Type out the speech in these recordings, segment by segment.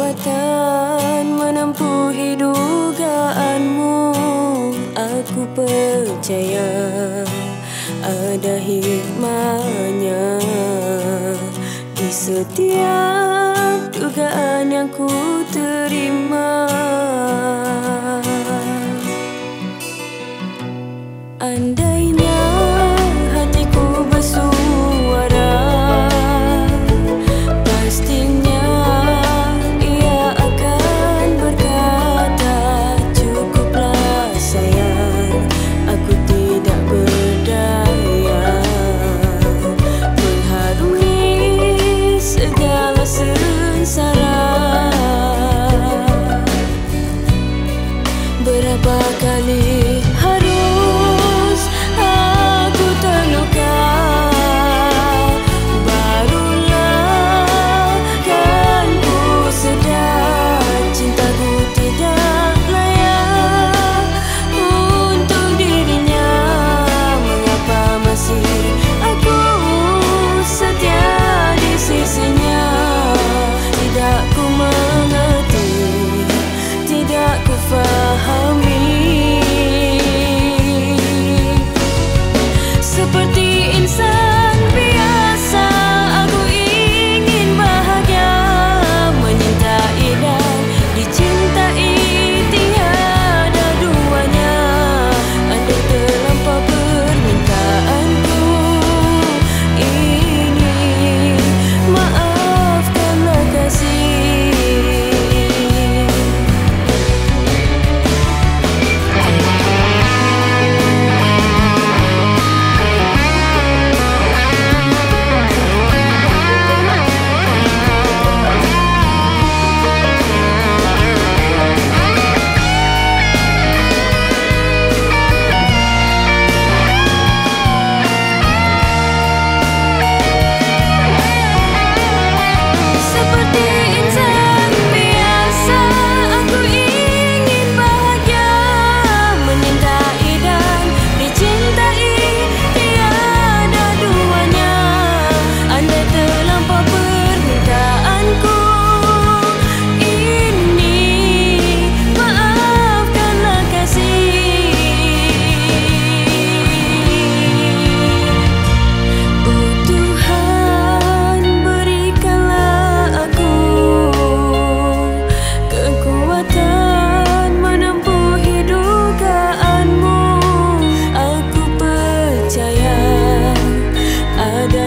kekuatan menempuhi dugaanmu. Aku percaya ada hikmahnya di setiap dugaan yang ku terima. Andainya hatiku bersuara, pastinya ia akan berkata, cukuplah sayang, aku tidak berdaya mengharungi segala sengsara. Berapa kali harus aku terluka, barulah kan ku sedar cintaku tidak layak untuk dirinya. Mengapa masih aku setia di sisinya? Tidak ku mengerti, tidak ku fahami. Seperti insan biasa, aku ingin bahagia, menyintai dan dicintai, tiada duanya. Andai terlampau permintaanku ini, maafkanlah kasih.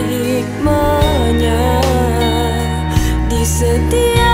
Hikmahnya di setiap